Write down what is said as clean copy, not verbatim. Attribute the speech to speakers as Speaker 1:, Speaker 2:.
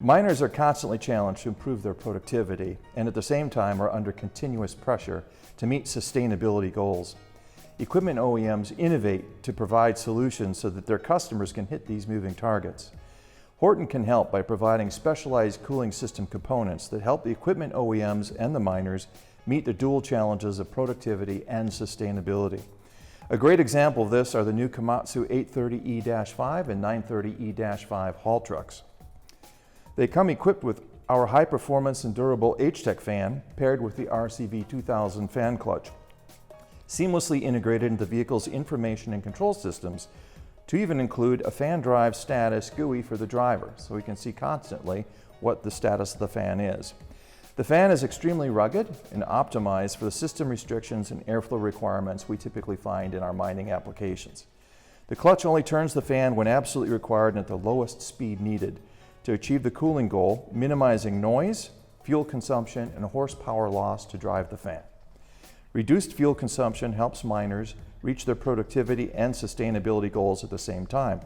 Speaker 1: Miners are constantly challenged to improve their productivity and at the same time are under continuous pressure to meet sustainability goals. Equipment OEMs innovate to provide solutions so that their customers can hit these moving targets. Horton can help by providing specialized cooling system components that help the equipment OEMs and the miners meet the dual challenges of productivity and sustainability. A great example of this are the new Komatsu 830E-5 and 930E-5 haul trucks. They come equipped with our high-performance and durable H-Tech fan paired with the RCV 2000 fan clutch, seamlessly integrated into the vehicle's information and control systems to even include a fan drive status GUI for the driver so we can see constantly what the status of the fan is. The fan is extremely rugged and optimized for the system restrictions and airflow requirements we typically find in our mining applications. The clutch only turns the fan when absolutely required and at the lowest speed needed to achieve the cooling goal, minimizing noise, fuel consumption, and horsepower loss to drive the fan. Reduced fuel consumption helps miners reach their productivity and sustainability goals at the same time.